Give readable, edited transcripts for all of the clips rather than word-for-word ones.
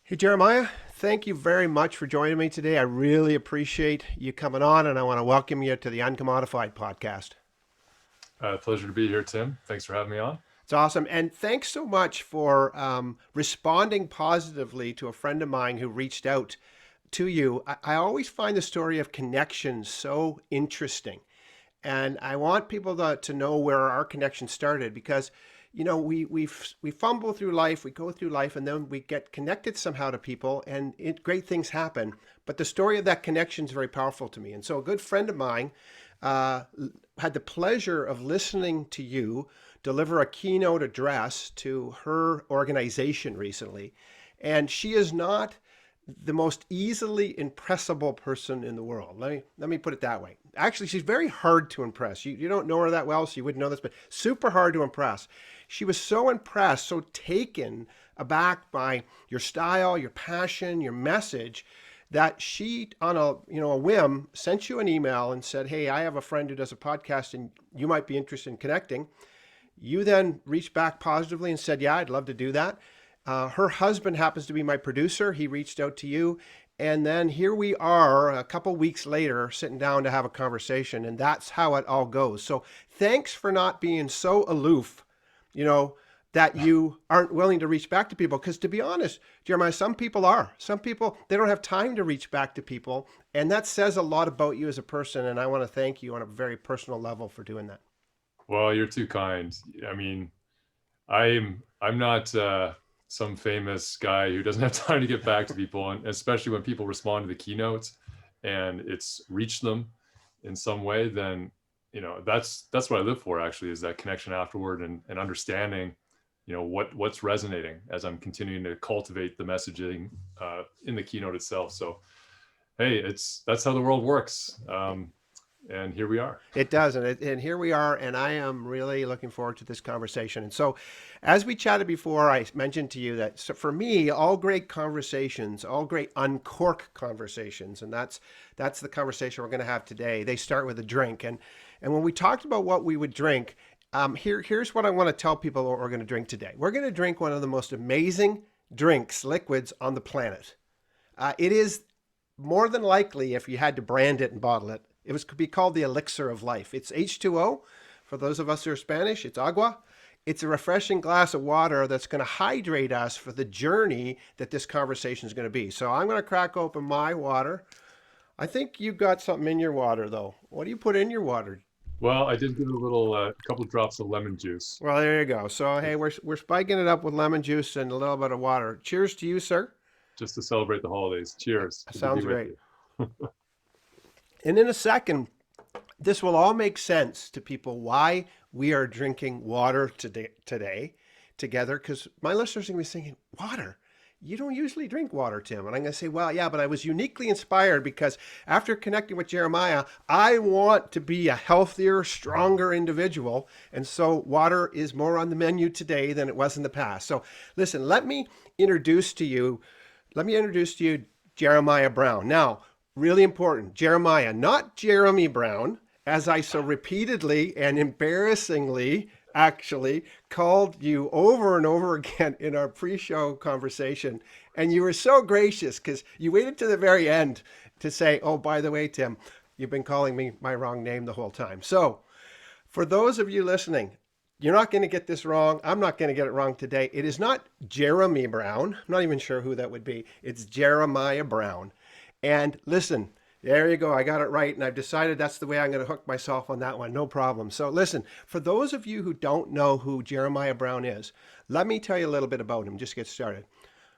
Hey, Jeremiah, thank you very much for joining me today. I really appreciate you coming on, and I want to welcome you to the Uncommodified podcast. Pleasure to be here, Tim. Thanks for having me on. It's awesome. And thanks so much for responding positively to a friend of mine who reached out to you. I always find the story of connections so interesting. And I want people to know where our connection started because, we fumble through life, we go through life, and then we get connected somehow to people, and great things happen. But the story of that connection is very powerful to me. And so, a good friend of mine uh, had the pleasure of listening to you deliver a keynote address to her organization recently, and she is not the most easily impressible person in the world. Let me put it that way. Actually, she's very hard to impress. You don't know her that well, so you wouldn't know this, but super hard to impress. She was so impressed, so taken aback by your style, your passion, your message, that she, on a whim, sent you an email and said, "Hey, I have a friend who does a podcast, and you might be interested in connecting." You then reached back positively and said, "Yeah, I'd love to do that." Her husband happens to be my producer. He reached out to you. And then here we are a couple weeks later sitting down to have a conversation. And that's how it all goes. So thanks for not being so aloof, you know, that you aren't willing to reach back to people. Because to be honest, Jeremiah, some people are. Some people, they don't have time to reach back to people. And that says a lot about you as a person. And I want to thank you on a very personal level for doing that. Well, you're too kind. I mean, I'm not some famous guy who doesn't have time to get back to people, and especially when people respond to the keynotes and it's reached them in some way. Then that's what I live for. Actually, is that connection afterward and understanding, what's resonating as I'm continuing to cultivate the messaging in the keynote itself. So, hey, that's how the world works. And here we are. It does, and here we are, and I am really looking forward to this conversation. And so, as we chatted before, I mentioned to you that for me, all great conversations, all great uncork conversations, and that's the conversation we're going to have today. They start with a drink, and when we talked about what we would drink, here's what I want to tell people what we're going to drink today. We're going to drink one of the most amazing drinks, liquids on the planet. It is more than likely, if you had to brand it and bottle it, it could be called the elixir of life. It's H2O. For those of us who are Spanish, it's agua. It's a refreshing glass of water that's going to hydrate us for the journey that this conversation is going to be. So I'm going to crack open my water. I think you've got something in your water, though. What do you put in your water? Well, I did give it a little, couple drops of lemon juice Well, there you go. So, hey, just, we're spiking it up with lemon juice and a little bit of water. Cheers to you, sir. just to celebrate the holidays. Cheers. Good to be Sounds with great. you. And in a second, this will all make sense to people why we are drinking water today together. Because my listeners are going to be thinking, water? You don't usually drink water, Tim. And I'm going to say, well, yeah, but I was uniquely inspired because after connecting with Jeremiah, I want to be a healthier, stronger individual. And so water is more on the menu today than it was in the past. So listen, let me introduce to you Jeremiah Brown. Now, really important, Jeremiah, not Jeremy Brown, as I so repeatedly and embarrassingly actually called you over and over again in our pre-show conversation. And you were so gracious because you waited to the very end to say, "Oh, by the way, Tim, you've been calling me my wrong name the whole time." So for those of you listening, you're not going to get this wrong. I'm not going to get it wrong today. It is not Jeremy Brown. I'm not even sure who that would be. It's Jeremiah Brown. And listen, there you go. I got it right. And I've decided that's the way I'm going to hook myself on that one. No problem. So listen, for those of you who don't know who Jeremiah Brown is, let me tell you a little bit about him. Just get started.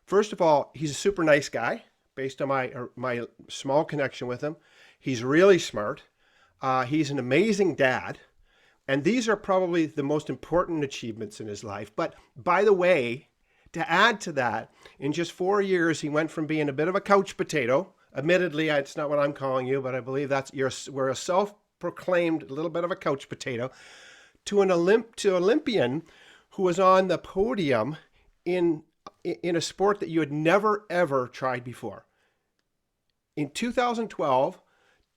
First of all, he's a super nice guy based on my small connection with him. He's really smart. He's an amazing dad. And these are probably the most important achievements in his life. But by the way, to add to that, in just 4 years, he went from being a bit of a couch potato. Admittedly, it's not what I'm calling you, but I believe we're a self-proclaimed little bit of a couch potato, to Olympian who was on the podium in a sport that you had never ever tried before. In 2012,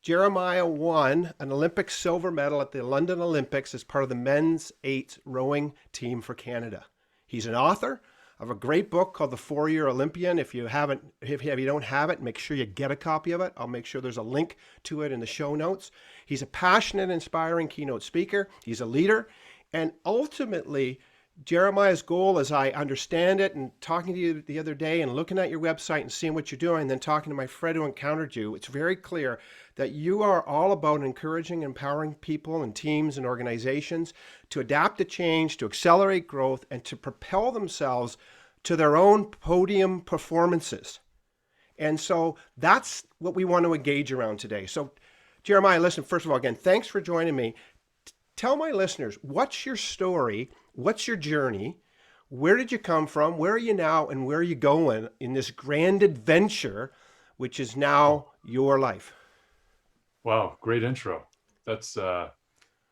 Jeremiah won an Olympic silver medal at the London Olympics as part of the men's eight rowing team for Canada. He's an author, of a great book called The 4-Year Olympian. If you don't have it, make sure you get a copy of it. I'll make sure there's a link to it in the show notes. He's a passionate, inspiring keynote speaker. He's a leader. And ultimately, Jeremiah's goal, as I understand it, and talking to you the other day and looking at your website and seeing what you're doing, and then talking to my friend who encountered you, it's very clear that you are all about encouraging, empowering people and teams and organizations to adapt to change, to accelerate growth, and to propel themselves to their own podium performances. And so that's what we want to engage around today. So, Jerimiah, listen, first of all, again, thanks for joining me. Tell my listeners, what's your story? What's your journey? Where did you come from? Where are you now? And where are you going in this grand adventure, which is now your life? Wow, great intro. That's the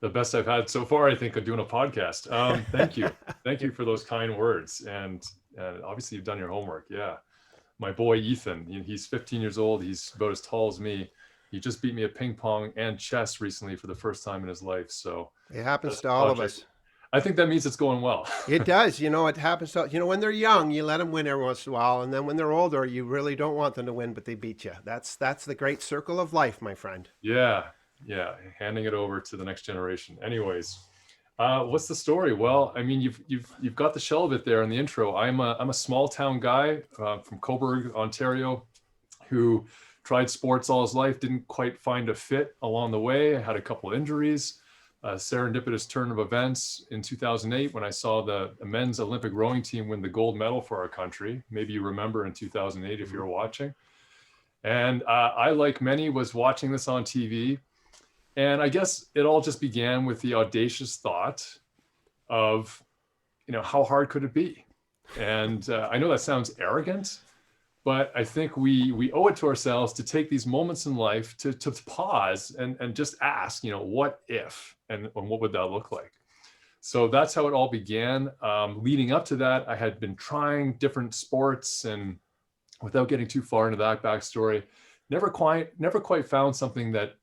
best I've had so far, I think, of doing a podcast. Thank you. Thank you for those kind words. And obviously you've done your homework. Yeah. My boy, Ethan, he's 15 years old. He's about as tall as me. He just beat me at ping pong and chess recently for the first time in his life. So it happens to all of us. I think that means it's going well. It does. It happens to, when they're young, you let them win every once in a while. And then when they're older, you really don't want them to win, but they beat you. That's the great circle of life, my friend. Yeah. Yeah. Handing it over to the next generation. Anyways, what's the story? Well, I mean, you've got the shell of it there in the intro. I'm a small town guy from Cobourg, Ontario, who tried sports all his life, didn't quite find a fit along the way. I had a couple of injuries, a serendipitous turn of events in 2008 when I saw the men's Olympic rowing team win the gold medal for our country. Maybe you remember in 2008 if you're watching. And I, like many, was watching this on TV. And I guess it all just began with the audacious thought of, how hard could it be? And I know that sounds arrogant, but I think we owe it to ourselves to take these moments in life to pause and just ask, what if, and what would that look like? So that's how it all began. Leading up to that, I had been trying different sports, and without getting too far into that backstory, never quite found something that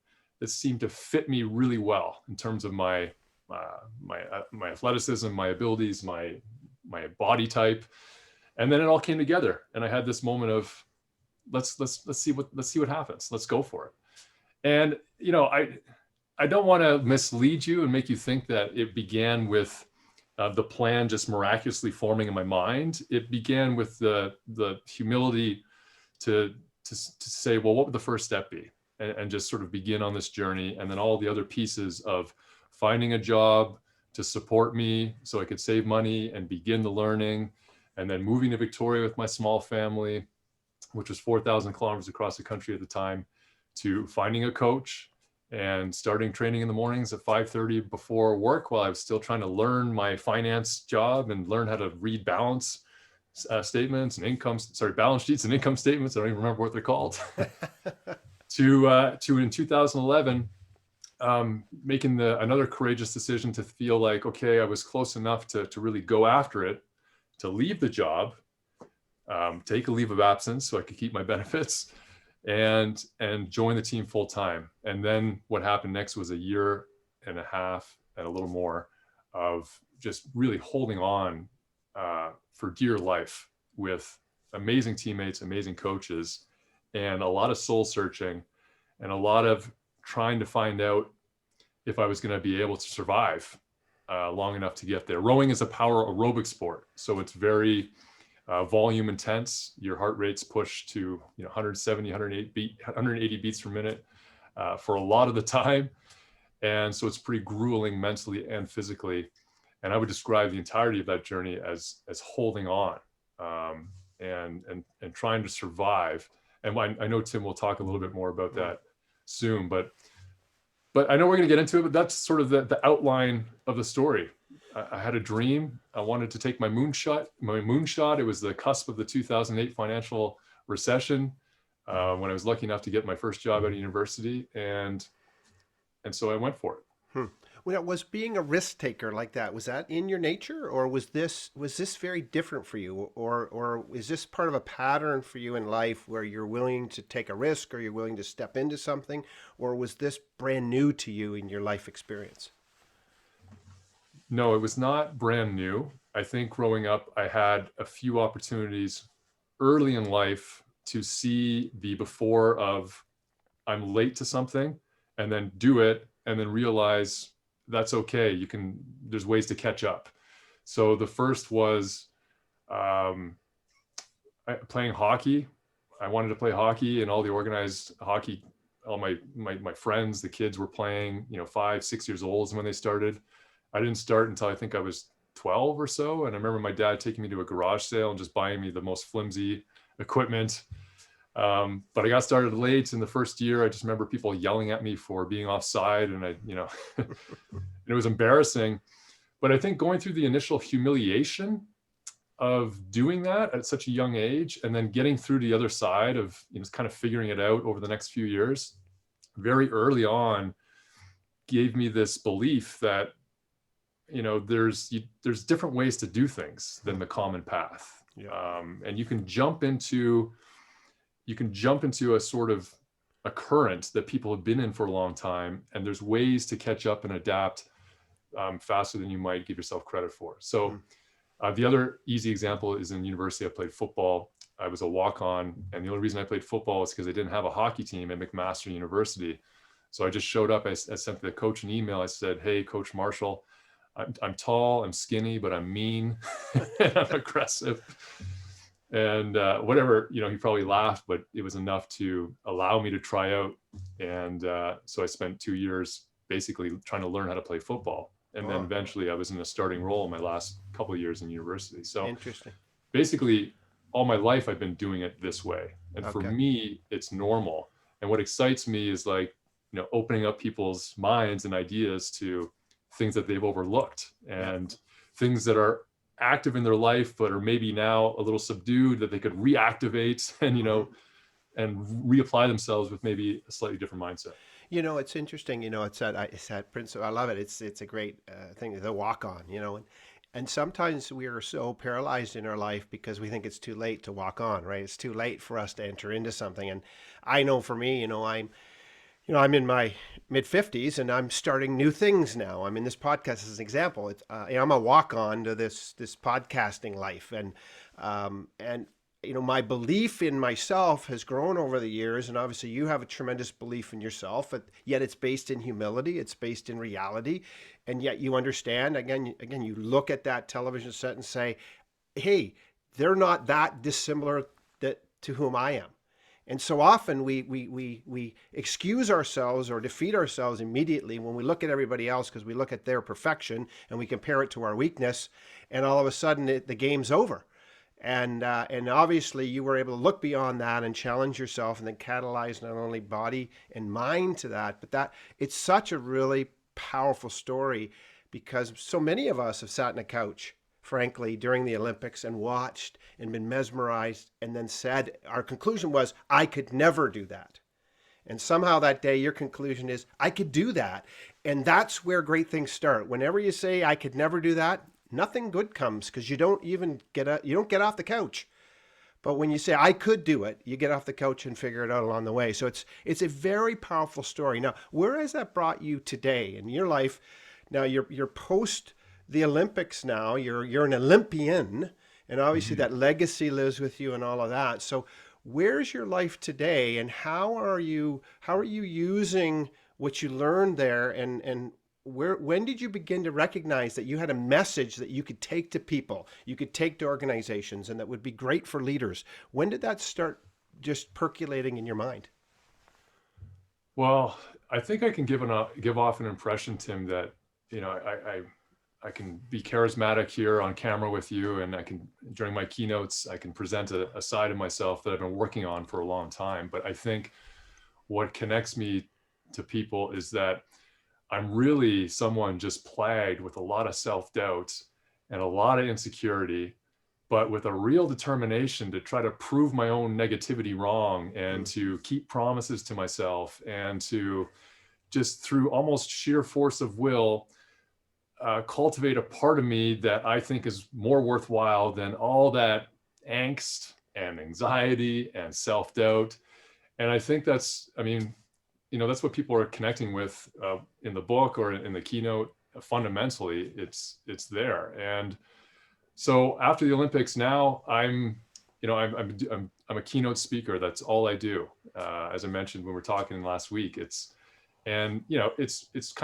seemed to fit me really well in terms of my athleticism, my abilities, my body type. And then it all came together, and I had this moment of let's see what happens. Let's go for it. And I don't want to mislead you and make you think that it began with the plan just miraculously forming in my mind. It began with the humility to say, well, what would the first step be? And just sort of begin on this journey, and then all the other pieces of finding a job to support me so I could save money and begin the learning. And then moving to Victoria with my small family, which was 4,000 kilometers across the country at the time, to finding a coach and starting training in the mornings at 5:30 before work while I was still trying to learn my finance job and learn how to read balance statements and balance sheets and income statements. I don't even remember what they're called. to in 2011, making another courageous decision to feel like, okay, I was close enough to really go after it, to leave the job, take a leave of absence so I could keep my benefits, and join the team full time. And then what happened next was a year and a half and a little more of just really holding on for dear life with amazing teammates, amazing coaches, and a lot of soul searching and a lot of trying to find out if I was going to be able to survive long enough to get there. Rowing is a power aerobic sport, so it's very volume intense. Your heart rate's pushed to 170, 180 beats per minute for a lot of the time, and so it's pretty grueling mentally and physically. And I would describe the entirety of that journey as holding on and trying to survive. And I know Tim will talk a little bit more about that soon, but I know we're going to get into it, but that's sort of the outline of the story. I had a dream. I wanted to take my moonshot. It was the cusp of the 2008 financial recession when I was lucky enough to get my first job at a university. And so I went for it. Well, was being a risk taker like that, was that in your nature, or was this very different for you, or is this part of a pattern for you in life where you're willing to take a risk, or you're willing to step into something, or was this brand new to you in your life experience? No, it was not brand new. I think growing up, I had a few opportunities early in life to see the before of I'm late to something, and then do it, and then realize that's okay. There's ways to catch up. So the first was um, playing hockey. I wanted to play hockey, and all the organized hockey, all my friends, the kids were playing, 5, 6 years old when they started. I didn't start until I think I was 12 or so. And I remember my dad taking me to a garage sale and just buying me the most flimsy equipment. But I got started late in the first year. I just remember people yelling at me for being offside, and it was embarrassing. But I think going through the initial humiliation of doing that at such a young age, and then getting through to the other side of kind of figuring it out over the next few years, very early on, gave me this belief that there's different ways to do things than the common path. Yeah. And you can jump into a sort of a current that people have been in for a long time, and there's ways to catch up and adapt faster than you might give yourself credit for. So the other easy example is in university. I played football. I was a walk-on, and the only reason I played football is because they didn't have a hockey team at McMaster University. So I just showed up. I sent the coach an email. I said, "Hey, Coach Marshall, I'm tall, I'm skinny, but I'm mean, and I'm aggressive." And whatever, he probably laughed, but it was enough to allow me to try out. And so I spent 2 years basically trying to learn how to play football. And then eventually I was in a starting role in my last couple of years in university. So Interesting. basically all my life I've been doing it this way. And for me, it's normal. And what excites me is opening up people's minds and ideas to things that they've overlooked, and things that are active in their life, but are maybe now a little subdued, that they could reactivate and reapply themselves with maybe a slightly different mindset. It's interesting. It's that principle. I love it. It's a great thing. The walk on. And sometimes we are so paralyzed in our life because we think it's too late to walk on. Right? It's too late for us to enter into something. And I know for me, I'm in my mid 50s and I'm starting new things now. I mean, this podcast is an example. I'm a walk on to this podcasting life, and my belief in myself has grown over the years, and obviously you have a tremendous belief in yourself, but yet it's based in humility, it's based in reality, and yet you understand, again, you look at that television set and say, hey, they're not that dissimilar to whom I am. And so often we excuse ourselves or defeat ourselves immediately when we look at everybody else, because we look at their perfection and we compare it to our weakness, and all of a sudden the game's over. And obviously you were able to look beyond that and challenge yourself, and then catalyze not only body and mind to that, but that it's such a really powerful story, because so many of us have sat on a couch, frankly, during the Olympics and watched and been mesmerized, and then said, our conclusion was, I could never do that. And somehow that day, your conclusion is, I could do that. And that's where great things start. Whenever you say, I could never do that, nothing good comes, because you don't get off the couch. But when you say, I could do it, you get off the couch and figure it out along the way. So it's a very powerful story. Now, where has that brought you today in your life? Now, you're post the Olympics now. You're an Olympian, and obviously that legacy lives with you and all of that. So where's your life today, and how are you using what you learned there, and when did you begin to recognize that you had a message that you could take to people, you could take to organizations, and that would be great for leaders? When did that start just percolating in your mind? Well, I think I can give off an impression, Tim, that I can be charismatic here on camera with you, and during my keynotes, I can present a side of myself that I've been working on for a long time. But I think what connects me to people is that I'm really someone just plagued with a lot of self-doubt and a lot of insecurity, but with a real determination to try to prove my own negativity wrong, and to keep promises to myself, and to just, through almost sheer force of will, cultivate a part of me that I think is more worthwhile than all that angst and anxiety and self-doubt. And I think that's what people are connecting with in the book or in the keynote. Fundamentally, it's there. And So after the Olympics, now I'm a keynote speaker. That's all I do. As I mentioned when we were talking last week, it's kind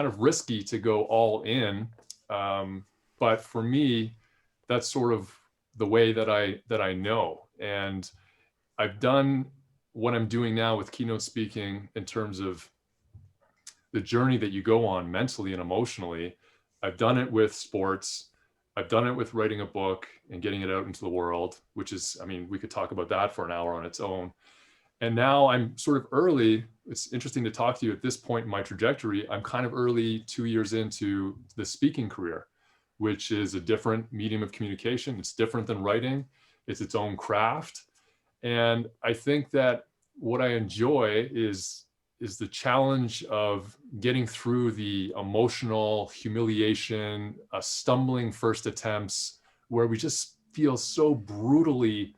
of risky to go all in, but for me, that's sort of the way that I know, and I've done what I'm doing now with keynote speaking in terms of the journey that you go on mentally and emotionally. I've done it with sports. I've done it with writing a book and getting it out into the world, which is, I mean, we could talk about that for an hour on its own. And now I'm sort of early. It's interesting to talk to you at this point in my trajectory. I'm kind of early 2 years into the speaking career, which is a different medium of communication. It's different than writing. It's its own craft. And I think that what I enjoy is the challenge of getting through the emotional humiliation, stumbling first attempts where we just feel so brutally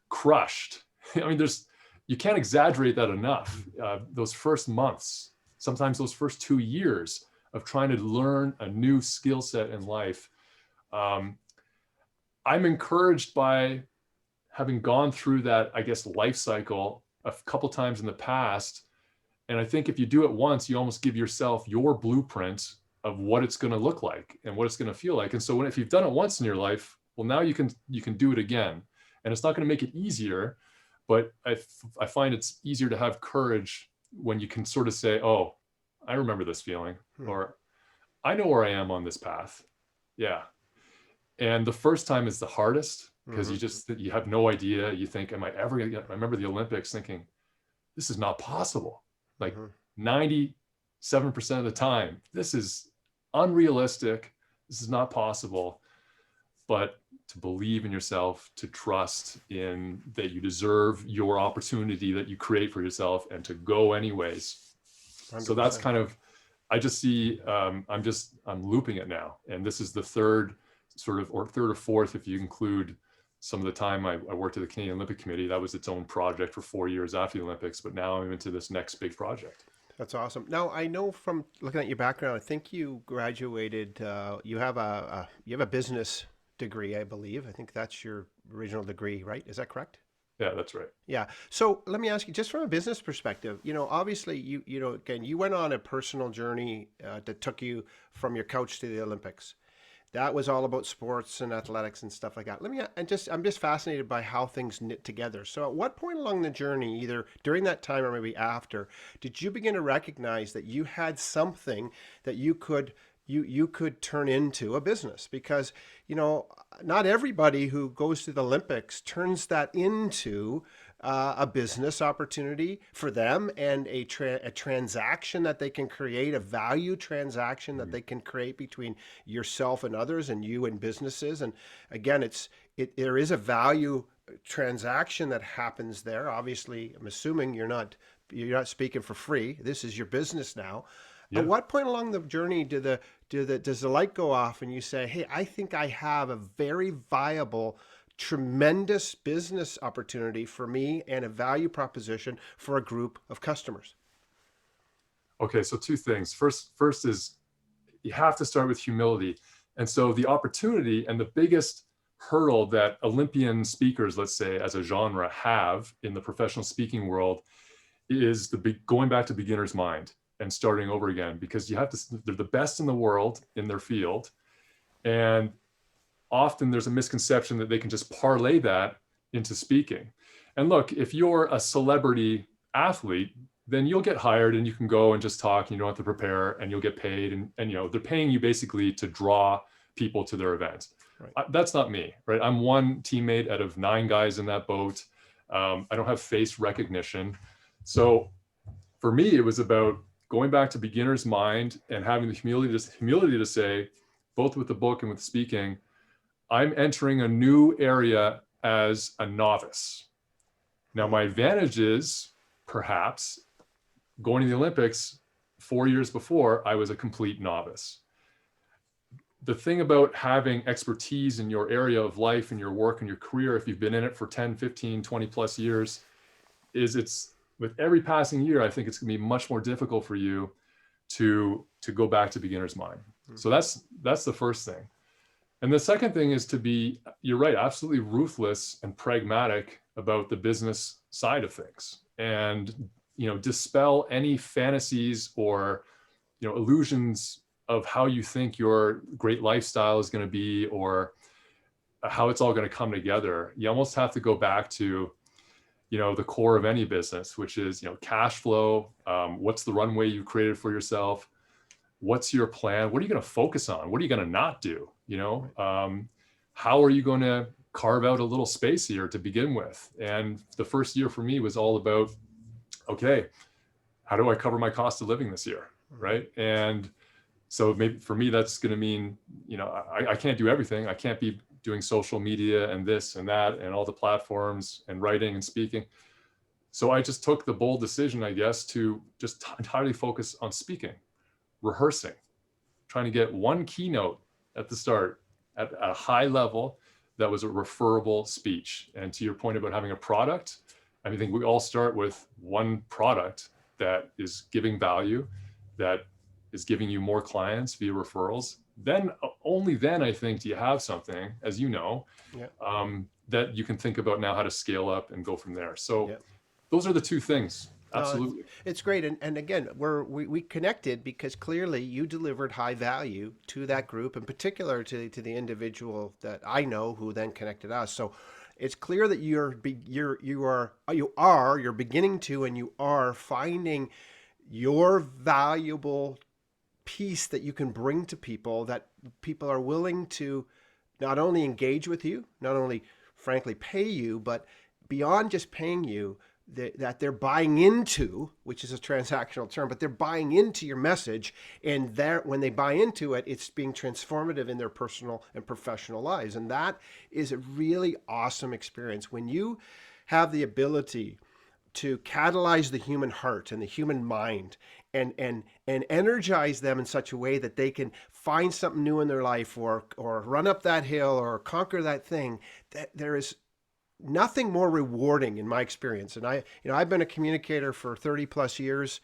crushed. I mean, you can't exaggerate that enough. Those first months, sometimes those first 2 years of trying to learn a new skill set in life. I'm encouraged by having gone through that, I guess, life cycle a couple times in the past. And I think if you do it once, you almost give yourself your blueprint of what it's going to look like and what it's going to feel like. And so if you've done it once in your life, well, now you can do it again. And it's not going to make it easier, but I find it's easier to have courage when you can sort of say, oh, I remember this feeling, or I know where I am on this path. Yeah. And the first time is the hardest because you have no idea. You think, am I ever going to get, I remember the Olympics thinking, this is not possible. Like 97% of the time, this is unrealistic. This is not possible. But to believe in yourself, to trust in that you deserve your opportunity that you create for yourself, and to go anyways. 100%. So that's kind of, I just see, I'm looping it now. And this is the third or fourth, if you include some of the time I worked at the Canadian Olympic Committee. That was its own project for 4 years after the Olympics, but now I'm into this next big project. That's awesome. Now, I know from looking at your background, I think you graduated, you have a business degree, I believe. I think that's your original degree, right? Is that correct? Yeah, that's right. Yeah. So let me ask you, just from a business perspective, obviously again, you went on a personal journey that took you from your couch to the Olympics. That was all about sports and athletics and stuff like that. I'm just fascinated by how things knit together. So at what point along the journey, either during that time or maybe after, did you begin to recognize that you had something that you could turn into a business? Because, not everybody who goes to the Olympics turns that into a business opportunity for them, and a transaction that they can create, a value transaction that they can create between yourself and others, and you and businesses. And again, there is a value transaction that happens there. Obviously, I'm assuming you're not speaking for free. This is your business now. Yeah. At what point along the journey does the light go off and you say, hey, I think I have a very viable, tremendous business opportunity for me and a value proposition for a group of customers? Okay, so two things. First is you have to start with humility. And so the opportunity and the biggest hurdle that Olympian speakers, let's say, as a genre have in the professional speaking world is going back to beginner's mind and starting over again, because they're the best in the world in their field. And often there's a misconception that they can just parlay that into speaking. And look, if you're a celebrity athlete, then you'll get hired and you can go and just talk and you don't have to prepare, and you'll get paid. And they're paying you basically to draw people to their event. Right. That's not me, right? I'm one teammate out of 9 guys in that boat. I don't have face recognition. So for me, it was about going back to beginner's mind and having the humility to say, both with the book and with speaking, I'm entering a new area as a novice. Now, my advantage is perhaps going to the Olympics 4 years before, I was a complete novice. The thing about having expertise in your area of life and your work and your career, if you've been in it for 10, 15, 20 plus years, is it's with every passing year, I think it's going to be much more difficult for you to go back to beginner's mind. So that's the first thing. And the second thing is to be, you're right, absolutely ruthless and pragmatic about the business side of things, and dispel any fantasies or illusions of how you think your great lifestyle is going to be, or how it's all going to come together. You almost have to go back to the core of any business, which is cash flow. What's the runway you created for yourself? What's your plan? What are you going to focus on? What are you going to not do? How are you going to carve out a little space here to begin with? And the first year for me was all about, okay, how do I cover my cost of living this year? Right. And so maybe for me, that's going to mean, I can't do everything. I can't be doing social media and this and that and all the platforms and writing and speaking. So I just took the bold decision, I guess, to just entirely focus on speaking, rehearsing, trying to get one keynote at the start at a high level that was a referable speech. And to your point about having a product, I think we all start with one product that is giving value, that is giving you more clients via referrals. Then only then, I think, do you have something, as you know, that you can think about now how to scale up and go from there. So those are the two things. Absolutely. It's great. And again, we connected because clearly you delivered high value to that group, in particular to the individual that I know who then connected us. So it's clear that you're beginning to, and you are finding your valuable piece that you can bring to people, that people are willing to not only engage with you, not only frankly pay you, but beyond just paying you, that they're buying into, which is a transactional term, but they're buying into your message, and when they buy into it, it's being transformative in their personal and professional lives. And that is a really awesome experience when you have the ability to catalyze the human heart and the human mind, and energize them in such a way that they can find something new in their life, or run up that hill or conquer that thing. That there is nothing more rewarding in my experience. And I've been a communicator for 30 plus years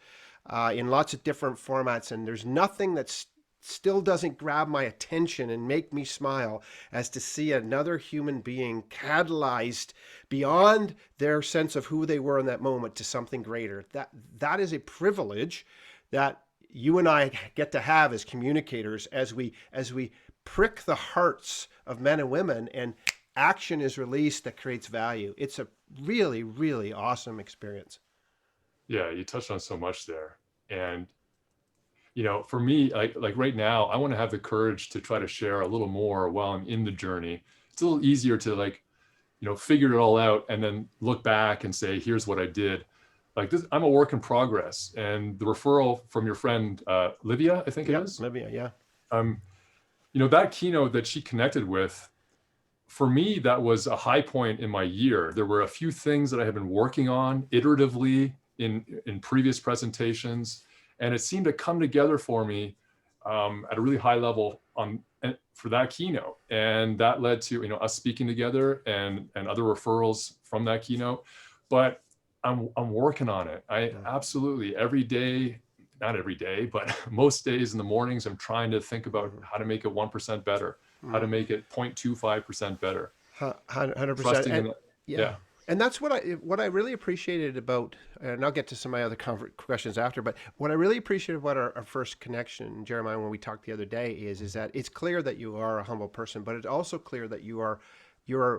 in lots of different formats, and there's nothing that still doesn't grab my attention and make me smile as to see another human being catalyzed beyond their sense of who they were in that moment to something greater. That is a privilege that you and I get to have as communicators, as we prick the hearts of men and women, and action is released that creates value. It's a really, really awesome experience. Yeah, you touched on so much there. And for me, like right now, I want to have the courage to try to share a little more while I'm in the journey. It's a little easier to figure it all out and then look back and say, here's what I did. Like this, I'm a work in progress. And the referral from your friend, Livia, I think it is. Livia, yeah. That keynote that she connected with, for me, that was a high point in my year. There were a few things that I had been working on iteratively in previous presentations, and it seemed to come together for me at a really high level for that keynote. And that led to us speaking together and other referrals from that keynote. But I'm working on it. I absolutely, every day, not every day, but most days in the mornings, I'm trying to think about how to make it 1% better, how to make it 0.25% better. 100%. Yeah. And that's what I really appreciated about, and I'll get to some of my other questions after, but what I really appreciated about our first connection, Jerimiah, when we talked the other day, is that it's clear that you are a humble person, but it's also clear that you're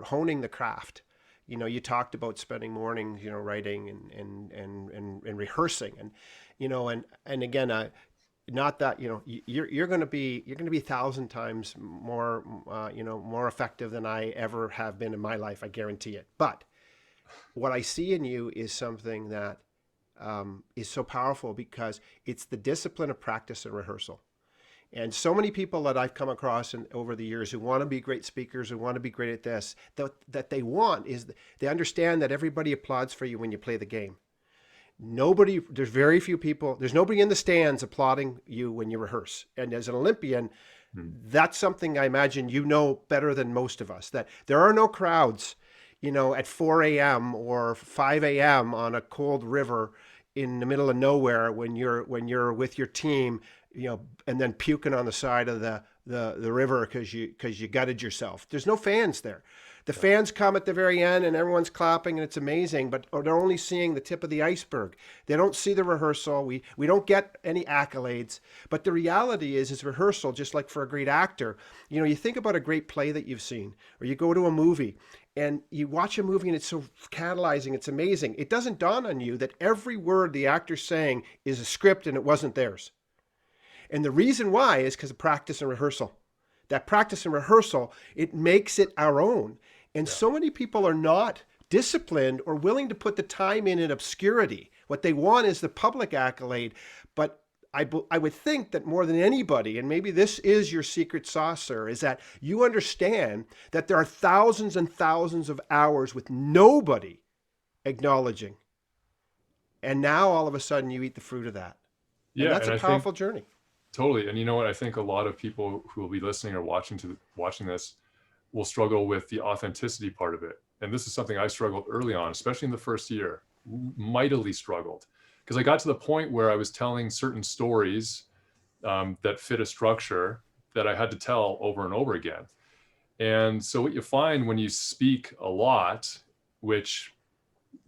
honing the craft. You talked about spending mornings, writing and rehearsing, and again, not that you're going to be 1,000 times more more effective than I ever have been in my life. I guarantee it. But what I see in you is something that is so powerful, because it's the discipline of practice and rehearsal. And so many people that I've come across over the years who want to be great speakers, who want to be great at this, that they want is they understand that everybody applauds for you when you play the game. There's very few people, there's nobody in the stands applauding you when you rehearse. And as an Olympian, that's something I imagine better than most of us, that there are no crowds, at 4 a.m. or 5 a.m. on a cold river in the middle of nowhere when you're with your team, and then puking on the side of the river because you gutted yourself. There's no fans there. The Yeah. fans come at the very end and everyone's clapping and it's amazing, but they're only seeing the tip of the iceberg. They don't see the rehearsal. We don't get any accolades. But the reality is rehearsal, just like for a great actor. You know, you think about a great play that you've seen, or you go to a movie and you watch a movie and it's so catalyzing, it's amazing. It doesn't dawn on you that every word the actor's saying is a script and it wasn't theirs. And the reason why is because of practice and rehearsal. That practice and rehearsal, it makes it our own. And Yeah. so many people are not disciplined or willing to put the time in obscurity. What they want is the public accolade. But I would think that more than anybody, and maybe this is your secret sauce, sir, is that you understand that there are thousands and thousands of hours with nobody acknowledging. And now all of a sudden you eat the fruit of that. And Yeah, that's and a I think powerful journey. totally. And you know what? I think a lot of people who will be listening or watching this will struggle with the authenticity part of it. And this is something I struggled early on, especially in the first year, mightily struggled, because I got to the point where I was telling certain stories that fit a structure that I had to tell over and over again. And so what you find when you speak a lot, which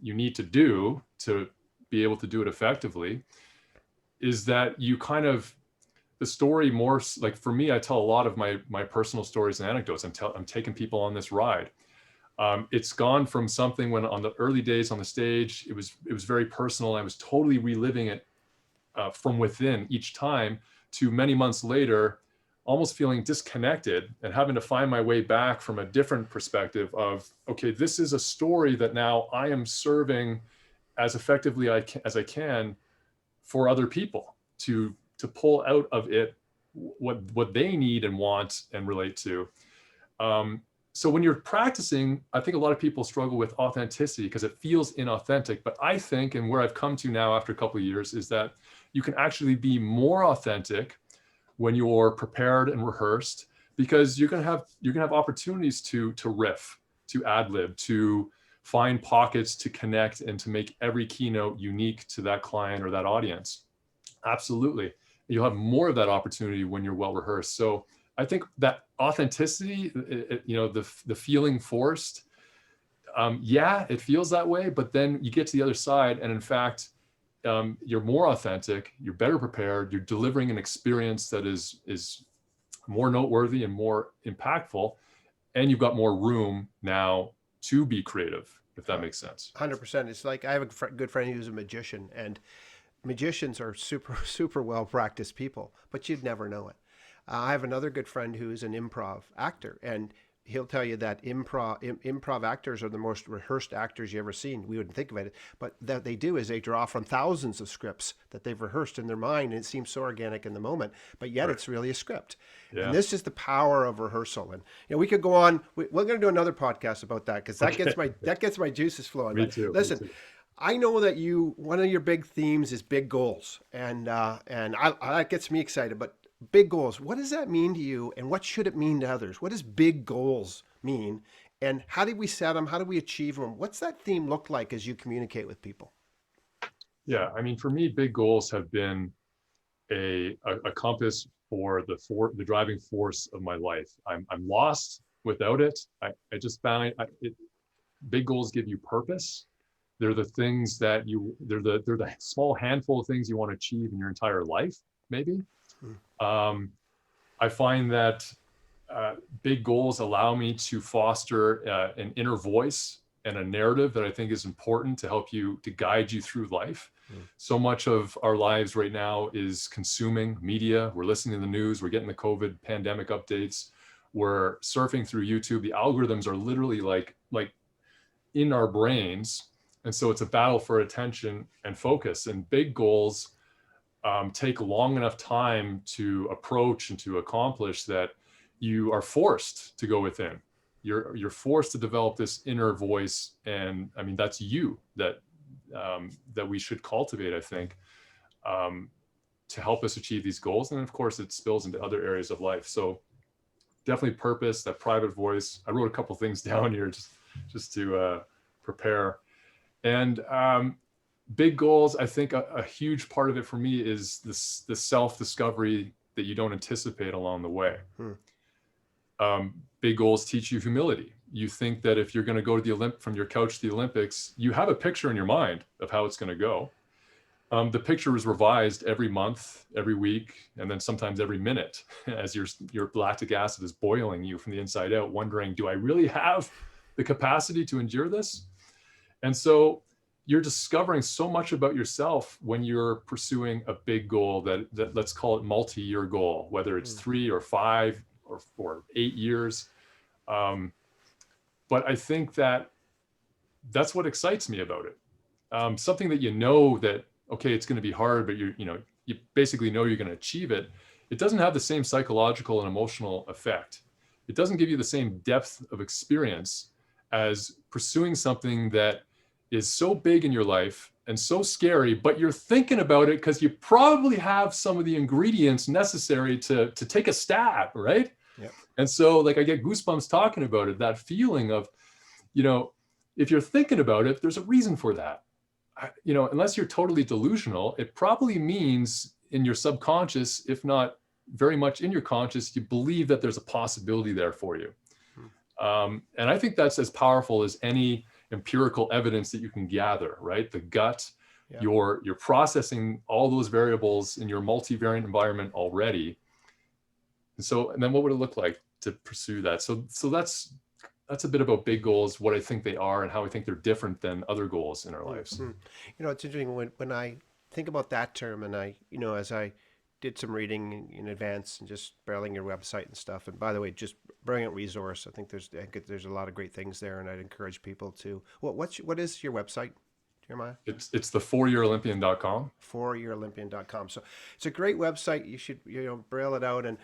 you need to do to be able to do it effectively, is that you kind of, the story more, like for me, I tell a lot of my personal stories and anecdotes. I'm taking people on this ride. It's gone from something when on the early days on the stage, it was very personal. I was totally reliving it from within each time, to many months later, almost feeling disconnected and having to find my way back from a different perspective of, okay, this is a story that now I am serving as effectively as I can for other people to pull out of it what they need and want and relate to. So when you're practicing, I think a lot of people struggle with authenticity because it feels inauthentic. But I think, and where I've come to now after a couple of years, is that you can actually be more authentic when you're prepared and rehearsed, because you're gonna have opportunities to riff, to ad lib, to find pockets to connect, and to make every keynote unique to that client or that audience. Absolutely. You'll have more of that opportunity when you're well rehearsed. So I think that authenticity, the feeling forced, yeah, it feels that way, but then you get to the other side, and in fact, you're more authentic, you're better prepared, you're delivering an experience that is more noteworthy and more impactful, and you've got more room now to be creative, if that makes sense. 100%. It's like I have a good friend who's a magician, and magicians are super well practiced people, but you'd never know it. I have another good friend who's an improv actor, and he'll tell you that improv actors are the most rehearsed actors you ever seen. We wouldn't think of it, but that they do is they draw from thousands of scripts that they've rehearsed in their mind, and it seems so organic in the moment, but yet It's really a script. Yeah. And this is the power of rehearsal. And we could go on. We're going to do another podcast about that, because that gets my juices flowing. Me But too. listen. Me too. I know that one of your big themes is big goals, and that gets me excited. But big goals, what does that mean to you, and what should it mean to others? What does big goals mean, and how do we set them? How do we achieve them? What's that theme look like as you communicate with people? Yeah, I mean, for me, big goals have been a compass for the driving force of my life. I'm lost without it. I just found big goals give you purpose. They're the things that they're the small handful of things you want to achieve in your entire life, maybe. I find that big goals allow me to foster an inner voice and a narrative that I think is important to guide you through life. So much of our lives right now is consuming media. We're listening to the news. We're getting the COVID pandemic updates. We're surfing through YouTube. The algorithms are literally like in our brains. And so it's a battle for attention and focus. And big goals take long enough time to approach and to accomplish that you are forced to go within. You're forced to develop this inner voice, and I mean that's you that we should cultivate, I think, to help us achieve these goals. And of course, it spills into other areas of life. So definitely purpose, that private voice. I wrote a couple things down here just to prepare. And big goals, I think a huge part of it for me is this self-discovery, that you don't anticipate along the way. Hmm. Big goals teach you humility. You think that if you're going to go to the from your couch to the Olympics, you have a picture in your mind of how it's going to go. The picture is revised every month, every week, and then sometimes every minute as your lactic acid is boiling you from the inside out, wondering, do I really have the capacity to endure this? And so you're discovering so much about yourself when you're pursuing a big goal that let's call it multi-year goal, whether it's 3 or 5 or 8 years. But I think that's what excites me about it. Something that that, okay, it's going to be hard, but you basically know you're going to achieve it. It doesn't have the same psychological and emotional effect. It doesn't give you the same depth of experience as pursuing something that is so big in your life and so scary, but you're thinking about it because you probably have some of the ingredients necessary to take a stab, right? Yep. And so I get goosebumps talking about it, that feeling of, if you're thinking about it, there's a reason for that. Unless you're totally delusional, it probably means in your subconscious, if not very much in your conscious, you believe that there's a possibility there for you. And I think that's as powerful as any empirical evidence that you can gather, right? The gut, yeah. You're processing all those variables in your multivariate environment already. And then what would it look like to pursue that? So that's a bit about big goals, what I think they are and how I think they're different than other goals in our lives. Mm-hmm. It's interesting when I think about that term, and as I did some reading in advance and just barreling your website and stuff. And by the way, just brilliant resource. I think there's a lot of great things there, and I'd encourage people to. What is your website, Jerimiah? It's the 4yearolympian.com. 4yearolympian.com. So it's a great website. You should braille it out, and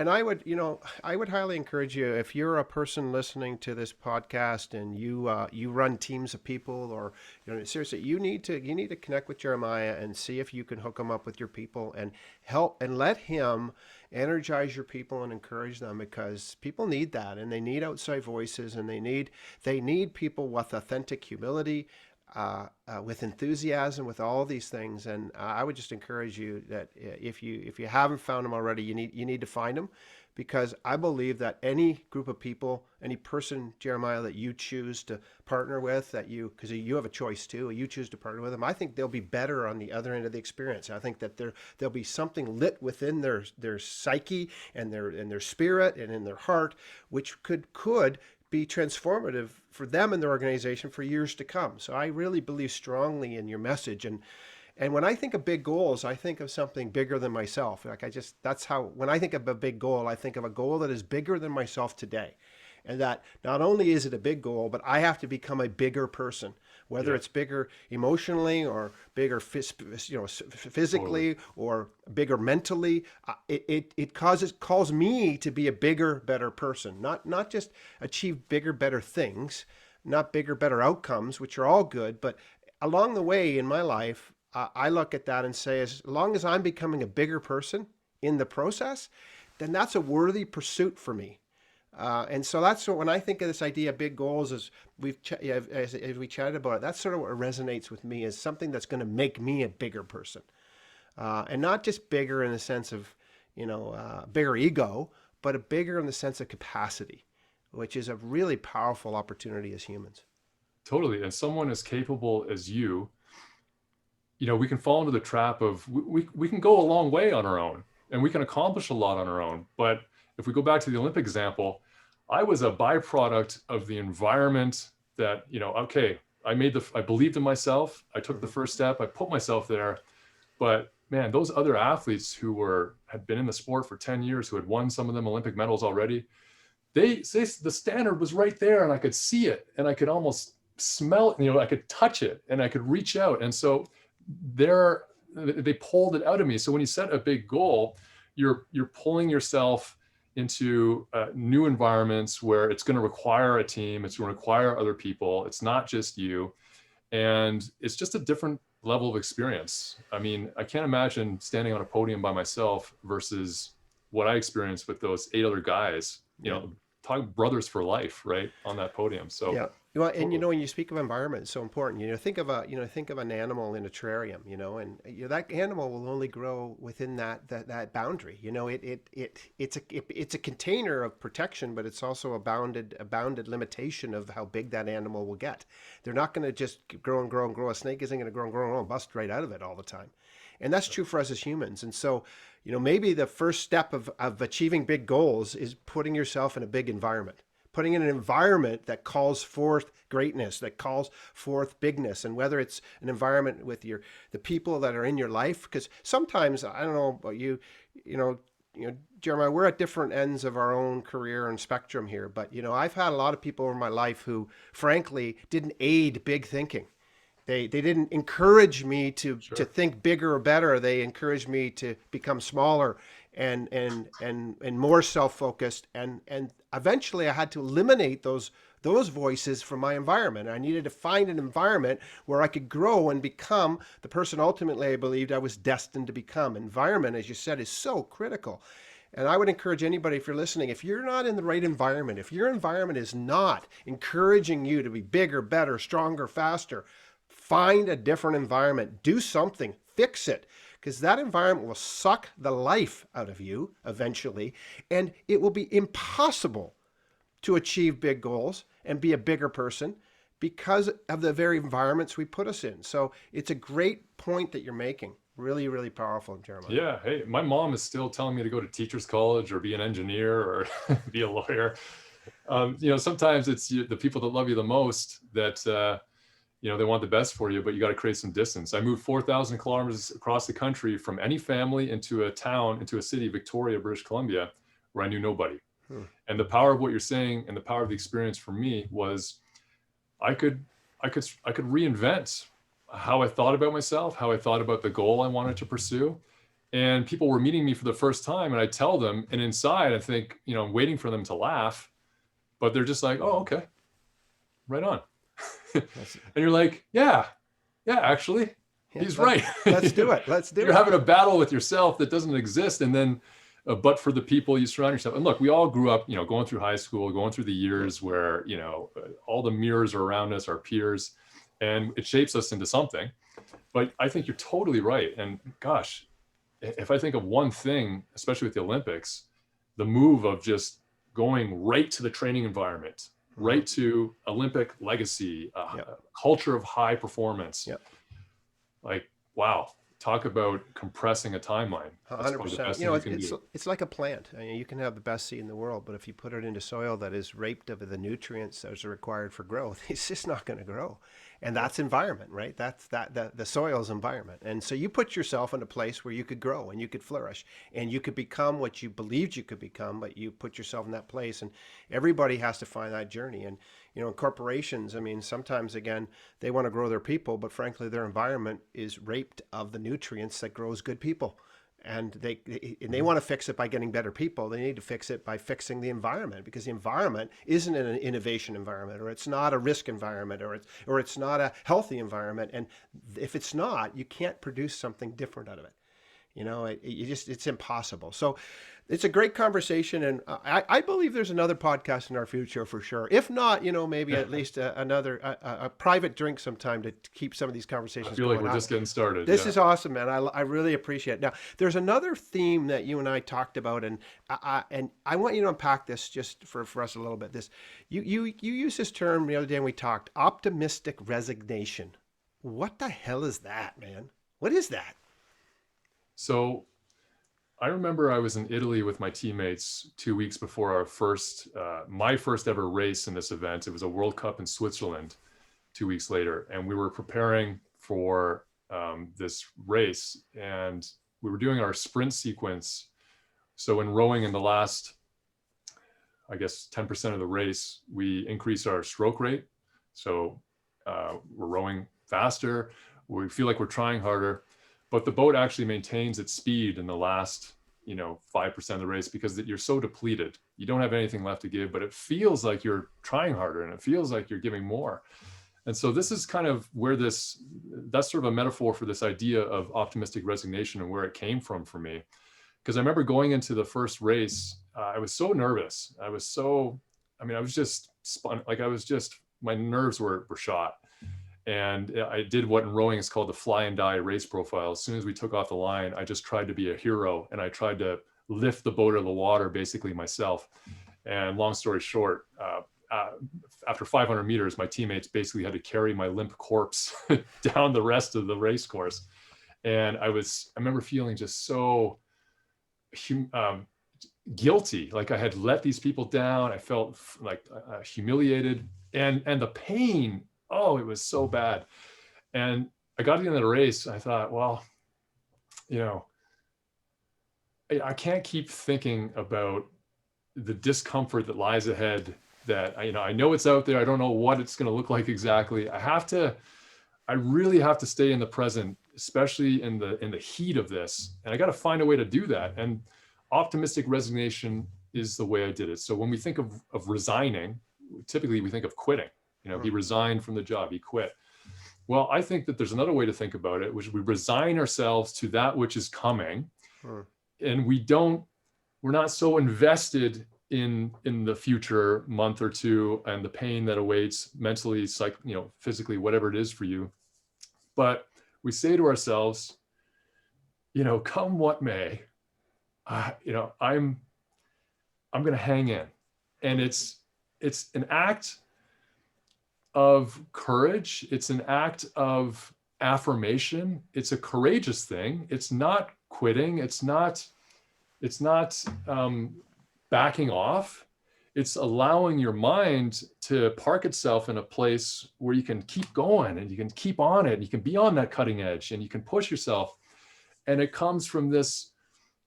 I would highly encourage you, if you're a person listening to this podcast and you run teams of people, or seriously, you need to connect with Jerimiah and see if you can hook him up with your people and help and let him energize your people and encourage them, because people need that, and they need outside voices, and they need people with authentic humility, with enthusiasm, with all these things. And I would just encourage you that if you haven't found them already, you need to find them, because I believe that any group of people, any person, Jerimiah, that you choose to partner with, because you have a choice too, you choose to partner with them, I think they'll be better on the other end of the experience. I think that there'll be something lit within their psyche and their spirit and in their heart, which could be transformative for them and their organization for years to come. So I really believe strongly in your message. And when I think of big goals, I think of something bigger than myself. When I think of a big goal, I think of a goal that is bigger than myself today. And that not only is it a big goal, but I have to become a bigger person, whether it's bigger emotionally or bigger physically, totally, or bigger mentally. It calls me to be a bigger, better person, not just achieve bigger, better things, not bigger, better outcomes, which are all good. But along the way in my life, I look at that and say, as long as I'm becoming a bigger person in the process, then that's a worthy pursuit for me. And so that's when I think of this idea of big goals, as we chatted about it, that's sort of what resonates with me, as something that's going to make me a bigger person, and not just bigger in the sense of bigger ego, but a bigger in the sense of capacity, which is a really powerful opportunity as humans. Totally. And someone as capable as you, we can fall into the trap of we can go a long way on our own, and we can accomplish a lot on our own. But if we go back to the Olympic example, I was a byproduct of the environment that, okay, I believed in myself. I took the first step. I put myself there. But man, those other athletes who had been in the sport for 10 years, who had won some of them Olympic medals already, the standard was right there, and I could see it, and I could almost smell it. I could touch it, and I could reach out. And so they pulled it out of me. So when you set a big goal, you're pulling yourself into new environments where it's going to require a team, it's going to require other people, it's not just you, and it's just a different level of experience. I mean, I can't imagine standing on a podium by myself versus what I experienced with those 8 other guys, talking brothers for life, right, on that podium. So Yeah. Well, and totally. when you speak of environment, it's so important. Think of an animal in a terrarium, and that animal will only grow within that boundary. It's a container of protection, but it's also a bounded limitation of how big that animal will get. They're not going to just grow and grow and grow. A snake isn't going to grow and grow and grow and bust right out of it all the time. And that's true for us as humans. And so, maybe the first step of achieving big goals is putting yourself in a big environment, putting in an environment that calls forth greatness, that calls forth bigness. And whether it's an environment with the people that are in your life, because sometimes, I don't know about you, Jeremiah, we're at different ends of our own career and spectrum here. But, I've had a lot of people in my life who, frankly, didn't aid big thinking. They didn't encourage me to Sure. think bigger or better. They encouraged me to become smaller and more self-focused. And eventually I had to eliminate those voices from my environment. I needed to find an environment where I could grow and become the person ultimately I believed I was destined to become. Environment, as you said, is so critical. And I would encourage anybody, if you're listening, if you're not in the right environment, if your environment is not encouraging you to be bigger, better, stronger, faster, find a different environment. Do something. Fix it. Because that environment will suck the life out of you eventually. And it will be impossible to achieve big goals and be a bigger person because of the very environments we put us in. So it's a great point that you're making. Really, really powerful, Jeremiah. Yeah. Hey, my mom is still telling me to go to teacher's college or be an engineer or be a lawyer. Sometimes it's the people that love you the most that, they want the best for you, but you got to create some distance. I moved 4,000 kilometers across the country from any family into a city, Victoria, British Columbia, where I knew nobody. Hmm. And the power of what you're saying and the power of the experience for me was I could reinvent how I thought about myself, how I thought about the goal I wanted to pursue. And people were meeting me for the first time, and I tell them, and inside I think, I'm waiting for them to laugh, but they're just like, oh, okay, right on. And you're like, yeah, actually, he's right. Let's do it. Let's do it. You're having a battle with yourself that doesn't exist. And then, but for the people you surround yourself. And look, we all grew up, going through high school, going through the years where, all the mirrors are around us, our peers, and it shapes us into something. But I think you're totally right. And gosh, if I think of one thing, especially with the Olympics, the move of just going right to the training environment, right to Olympic legacy, culture of high performance. Yep. Like, wow, talk about compressing a timeline. That's probably the 100%. best thing you can do. It's like a plant. I mean, you can have the best seed in the world, but if you put it into soil that is raped of the nutrients that are required for growth, it's just not going to grow. And that's environment, right? That's the soil's environment. And so you put yourself in a place where you could grow and you could flourish and you could become what you believed you could become, but you put yourself in that place. And everybody has to find that journey. And corporations, I mean, sometimes again, they want to grow their people, but frankly, their environment is raped of the nutrients that grows good people. And they want to fix it by getting better people. They need to fix it by fixing the environment, because the environment isn't an innovation environment, or it's not a risk environment, or it's not a healthy environment. And if it's not, you can't produce something different out of it. It's impossible. So it's a great conversation. And I believe there's another podcast in our future for sure. If not, maybe at least a private drink sometime to keep some of these conversations I feel going like we're on. just getting started. This is awesome, man. I really appreciate it. Now, there's another theme that you and I talked about, and I want you to unpack this just for us a little bit. You used this term the other day when we talked, optimistic resignation. What the hell is that, man? What is that? So I remember I was in Italy with my teammates 2 weeks before my first ever race in this event. It was a World Cup in Switzerland 2 weeks later. And we were preparing for this race, and we were doing our sprint sequence. So in rowing, in the last, I guess, 10% of the race, we increase our stroke rate. So we're rowing faster. We feel like we're trying harder. But the boat actually maintains its speed in the last, 5% of the race, because you're so depleted. You don't have anything left to give, but it feels like you're trying harder, and it feels like you're giving more. And so this is kind of where that's sort of a metaphor for this idea of optimistic resignation and where it came from for me. Because I remember going into the first race, I was so nervous. I was so I mean, I was just spun, like I was just, my nerves were shot. And I did what in rowing is called the fly and die race profile. As soon as we took off the line, I just tried to be a hero, and I tried to lift the boat out of the water basically myself. And long story short, uh, after 500 meters, my teammates basically had to carry my limp corpse down the rest of the race course. And I remember feeling just so guilty, like I had let these people down. I felt like humiliated, and the pain, oh, it was so bad. And I got to the end of the race. I thought, well, you know, I can't keep thinking about the discomfort that lies ahead. That I know it's out there. I don't know what it's going to look like exactly. I really have to stay in the present, especially in the heat of this. And I got to find a way to do that. And optimistic resignation is the way I did it. So when we think of resigning, typically we think of quitting. He resigned from the job, he quit. Well, I think that there's another way to think about it, which we resign ourselves to that which is coming. And we're not so invested in the future month or two and the pain that awaits mentally, physically, whatever it is for you. But we say to ourselves, come what may, I'm going to hang in. And it's an act of courage. It's an act of affirmation. It's a courageous thing. It's not quitting. It's not backing off. It's allowing your mind to park itself in a place where you can keep going and you can keep on it. And you can be on that cutting edge and you can push yourself. And it comes from this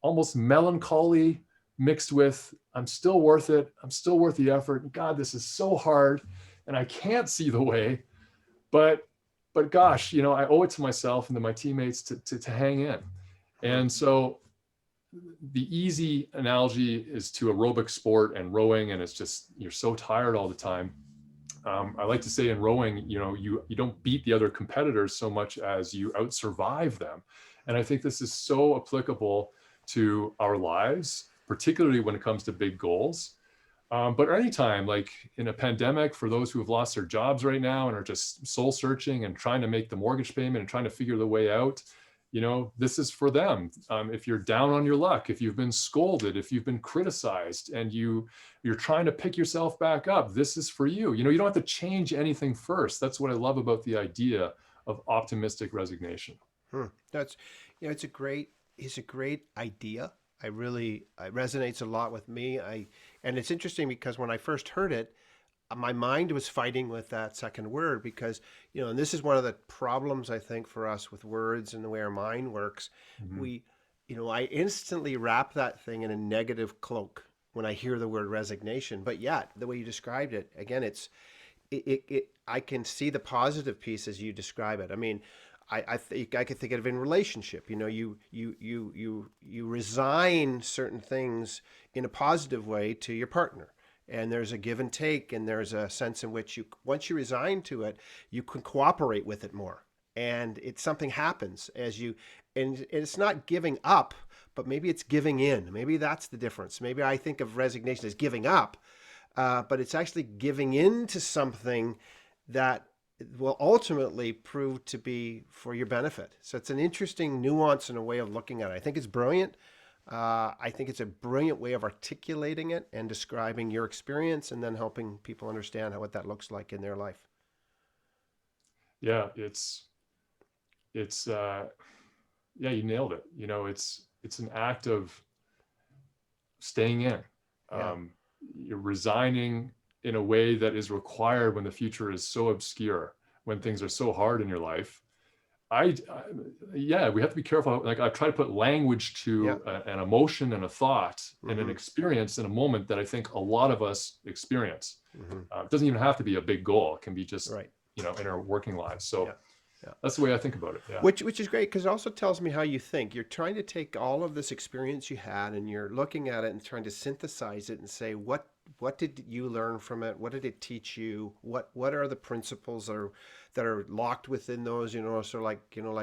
almost melancholy mixed with, I'm still worth it. I'm still worth the effort. God, this is so hard and I can't see the way, but gosh, I owe it to myself and to my teammates to hang in. And so the easy analogy is to aerobic sport and rowing, and it's just, you're so tired all the time. I like to say in rowing, you don't beat the other competitors so much as you out survive them. And I think this is so applicable to our lives, particularly when it comes to big goals. But anytime, like in a pandemic, for those who have lost their jobs right now and are just soul searching and trying to make the mortgage payment and trying to figure the way out, this is for them. If you're down on your luck, if you've been scolded, if you've been criticized, and you're trying to pick yourself back up, this is for you. You don't have to change anything first. That's what I love about the idea of optimistic resignation. That's, it's a great idea. It resonates a lot with me. And it's interesting because when I first heard it, my mind was fighting with that second word because, and this is one of the problems I think for us with words and the way our mind works. Mm-hmm. I instantly wrap that thing in a negative cloak when I hear the word resignation. But yet, the way you described it, again, I can see the positive piece as you describe it. I mean, I could think of it in relationship. You resign certain things in a positive way to your partner, and there's a give and take, and there's a sense in which once you resign to it, you can cooperate with it more, and something happens and it's not giving up, but maybe it's giving in. Maybe that's the difference. Maybe I think of resignation as giving up, but it's actually giving in to something that will ultimately prove to be for your benefit. So it's an interesting nuance and a way of looking at it. I think it's brilliant. I think it's a brilliant way of articulating it and describing your experience and then helping people understand what that looks like in their life. Yeah, it's yeah, you nailed it. It's an act of staying in. Yeah. You're resigning in a way that is required when the future is so obscure, when things are so hard in your life. Yeah, we have to be careful. Like I try to put language to an emotion and a thought and an experience in a moment that I think a lot of us experience. It doesn't even have to be a big goal. It can be just, in our working lives. So that's the way I think about it. Yeah. Which is great because it also tells me how you think. You're trying to take all of this experience you had and you're looking at it and trying to synthesize it and say, what did you learn from it? What did it teach you? What are the principles that are locked within those? So like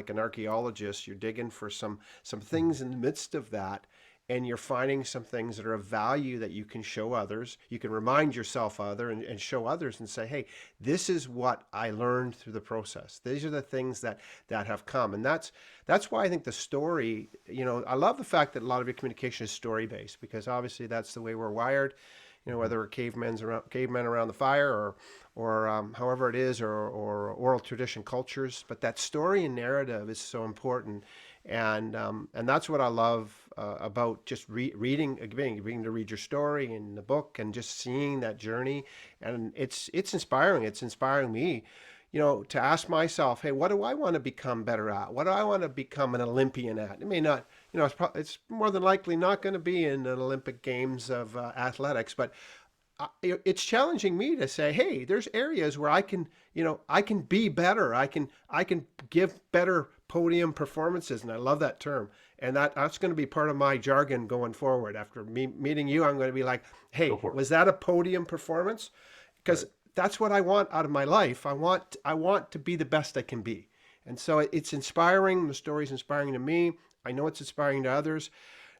an archaeologist, you're digging for some things in the midst of that, and you're finding some things that are of value that you can show others. You can remind yourself other and show others and say, hey, this is what I learned through the process. These are the things that have come. And that's why I think the story, I love the fact that a lot of your communication is story based, because obviously that's the way we're wired. Whether we're cavemen around the fire, or however it is, or oral tradition cultures. But that story and narrative is so important, and that's what I love about just reading, again, being to read your story in the book and just seeing that journey, and it's inspiring. It's inspiring me, to ask myself, hey, what do I want to become better at? What do I want to become an Olympian at? It may not, it's more than likely not going to be in an Olympic Games of athletics, but it's challenging me to say, hey, there's areas where I can be better. I can give better podium performances, and I love that term. And that's going to be part of my jargon going forward. After meeting you, I'm going to be like, hey, Go for it. was that a podium performance? Because Right. that's what I want out of my life. I want to be the best I can be. And so it's inspiring. The story's inspiring to me. I know it's inspiring to others.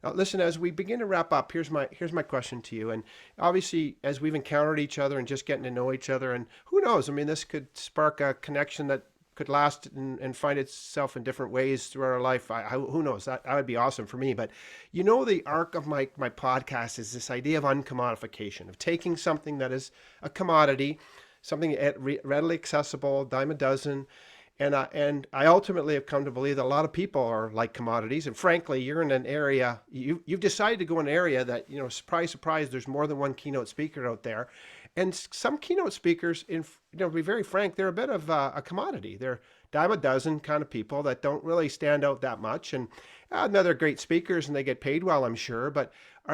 Now, listen, as we begin to wrap up, here's my question to you. And obviously, as we've encountered each other and just getting to know each other, and who knows? I mean, this could spark a connection that could last and find itself in different ways throughout our life. Who knows? That would be awesome for me. But the arc of my podcast is this idea of uncommodification, of taking something that is a commodity, something readily accessible, dime a dozen. And I ultimately have come to believe that a lot of people are like commodities. And frankly, you're in an area, you've decided to go in an area that, surprise, surprise, there's more than one keynote speaker out there. And some keynote speakers, to be very frank, they're a bit of a commodity. They're dime a dozen kind of people that don't really stand out that much. And they're great speakers and they get paid well, I'm sure. But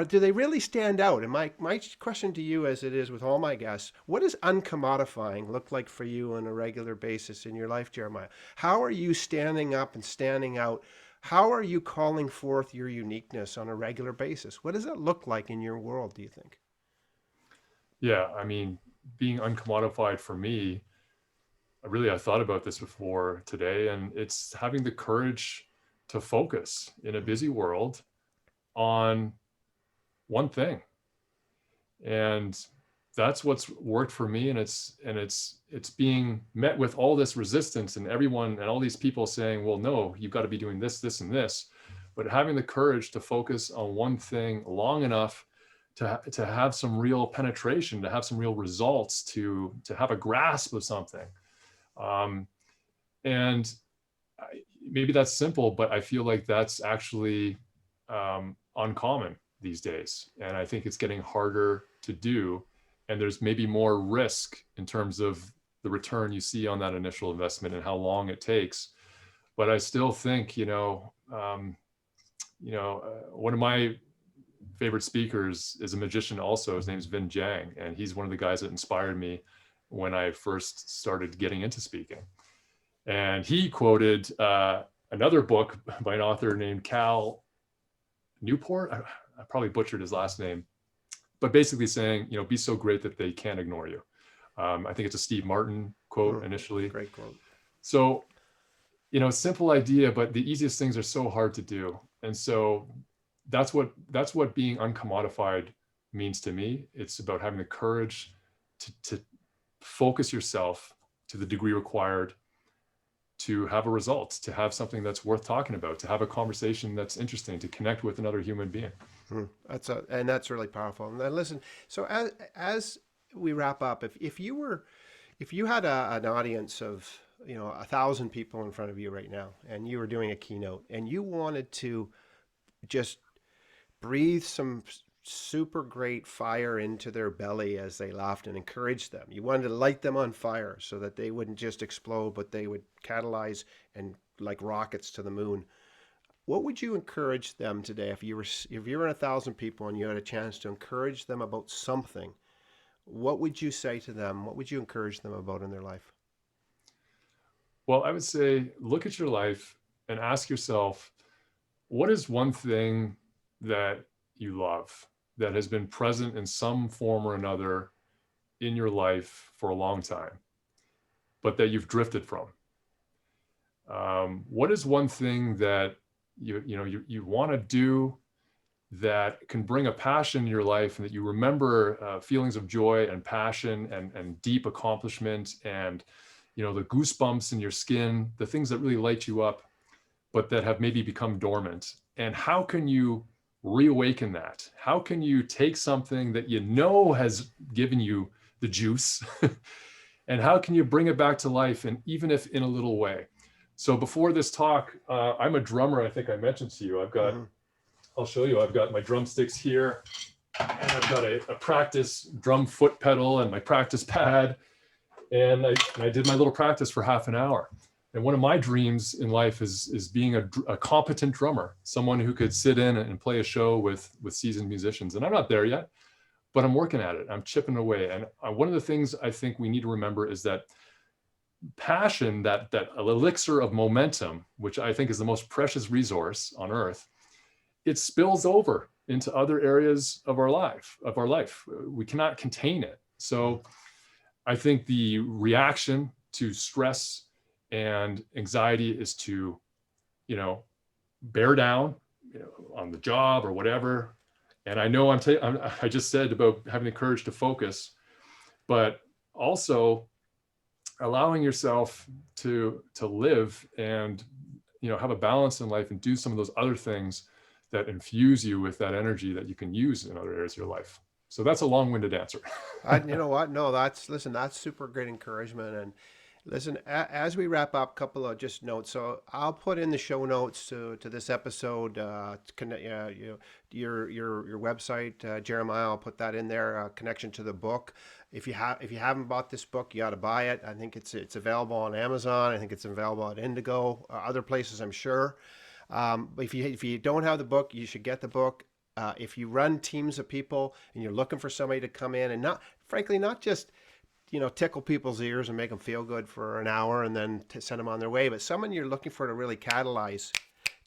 do they really stand out? And my question to you, as it is with all my guests, what does uncommodifying look like for you on a regular basis in your life, Jerimiah? How are you standing up and standing out? How are you calling forth your uniqueness on a regular basis? What does that look like in your world, do you think? Yeah, I mean, being uncommodified for me, I thought about this before today, and it's having the courage to focus in a busy world on one thing. And that's what's worked for me. And it's being met with all this resistance and everyone and all these people saying, well, no, you've got to be doing this, this, and this. But having the courage to focus on one thing long enough to have some real penetration, to have some real results, to have a grasp of something. And maybe that's simple, but I feel like that's actually uncommon these days. And I think it's getting harder to do. And there's maybe more risk in terms of the return you see on that initial investment and how long it takes. But I still think, one of my favorite speakers is a magician also. His name's Vin Jiang, and he's one of the guys that inspired me when I first started getting into speaking. And he quoted another book by an author named Cal Newport. I probably butchered his last name, but basically saying, be so great that they can't ignore you. I think it's a Steve Martin quote initially. Great quote. So, simple idea, but the easiest things are so hard to do. And so that's what being uncommodified means to me. It's about having the courage to focus yourself to the degree required to have a result, to have something that's worth talking about, to have a conversation that's interesting, to connect with another human being. That's really powerful. And then listen, so as we wrap up, if you had an audience of 1,000 people in front of you right now, and you were doing a keynote, and you wanted to just breathe some super great fire into their belly as they laughed and encourage them. You wanted to light them on fire so that they wouldn't just explode, but they would catalyze and like rockets to the moon. What would you encourage them today if you were in 1,000 people and you had a chance to encourage them about something? What would you say to them? What would you encourage them about in their life? Well, I would say look at your life and ask yourself, what is one thing that you love that has been present in some form or another in your life for a long time, but that you've drifted from? What is one thing that you want to do that can bring a passion in your life, and that you remember feelings of joy and passion and deep accomplishment, and the goosebumps in your skin, the things that really light you up, but that have maybe become dormant. And how can you reawaken that? How can you take something that has given you the juice and how can you bring it back to life, and even if in a little way? So before this talk, I'm a drummer. I think I mentioned to you, I'll show you, I've got my drumsticks here, and I've got a practice drum foot pedal and my practice pad. And I did my little practice for half an hour. And one of my dreams in life is being a competent drummer, someone who could sit in and play a show with seasoned musicians. And I'm not there yet, but I'm working at it. I'm chipping away. And one of the things I think we need to remember is that passion, that elixir of momentum, which I think is the most precious resource on earth, it spills over into other areas of our life. We cannot contain it. So I think the reaction to stress and anxiety is to, bear down, on the job or whatever. And I know I just said about having the courage to focus, but also allowing yourself to live and, have a balance in life and do some of those other things that infuse you with that energy that you can use in other areas of your life. So that's a long-winded answer. You know what? No, that's super great encouragement. And listen, as we wrap up, a couple of just notes. So I'll put in the show notes to this episode, your website, Jerimiah. I'll put that in there. Connection to the book. If you haven't bought this book, you ought to buy it. I think it's available on Amazon. I think it's available at Indigo, other places, I'm sure. But if you don't have the book, you should get the book. If you run teams of people and you're looking for somebody to come in and not just tickle people's ears and make them feel good for an hour and then to send them on their way, but someone you're looking for to really catalyze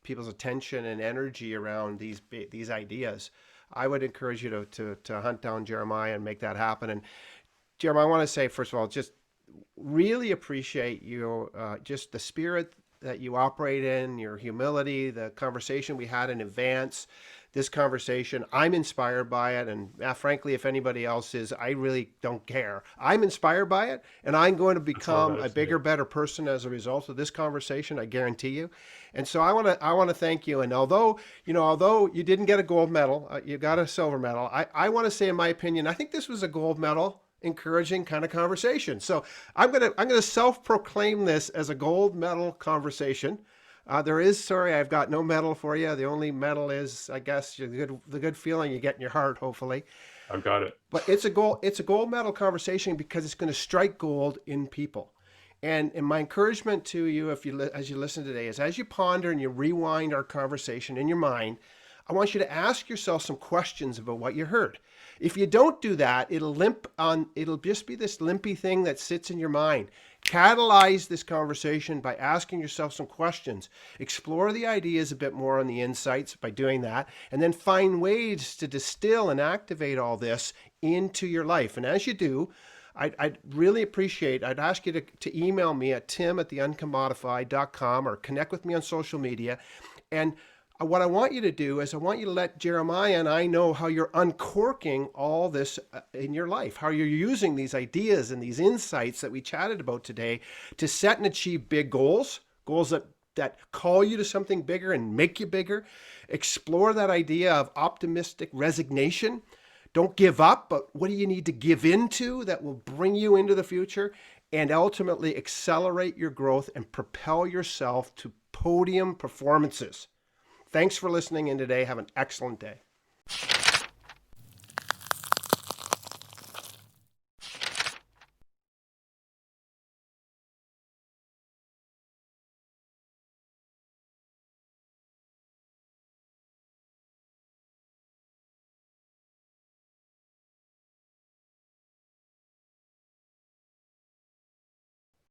people's attention and energy around these ideas, I would encourage you to hunt down Jerimiah and make that happen. And Jeremiah, I want to say, first of all, just really appreciate your just the spirit that you operate in, your humility, the conversation we had in advance. This conversation, I'm inspired by it, and frankly, if anybody else is, I really don't care. I'm inspired by it, and I'm going to become a bigger, better person as a result of this conversation. I guarantee you. And so I want to thank you. And although you didn't get a gold medal, you got a silver medal. I want to say, in my opinion, I think this was a gold medal encouraging kind of conversation. So I'm gonna self-proclaim this as a gold medal conversation. I've got no medal for you. The only medal is, I guess, the good feeling you get in your heart, hopefully. I've got it. But it's a gold medal conversation because it's going to strike gold in people. And my encouragement to you, as you listen today, is as you ponder and you rewind our conversation in your mind, I want you to ask yourself some questions about what you heard. If you don't do that, it'll just be this limpy thing that sits in your mind. Catalyze this conversation by asking yourself some questions. Explore the ideas a bit more on the insights by doing that, and then find ways to distill and activate all this into your life. And as you do, I'd really appreciate, I'd ask you to email me at tim@theuncommodified.com or connect with me on social media. And what I want you to do is I want you to let Jerimiah and I know how you're uncorking all this in your life, how you're using these ideas and these insights that we chatted about today to set and achieve big goals that call you to something bigger and make you bigger. Explore that idea of optimistic resignation. Don't give up, but what do you need to give into that will bring you into the future and ultimately accelerate your growth and propel yourself to podium performances. Thanks for listening in today. Have an excellent day.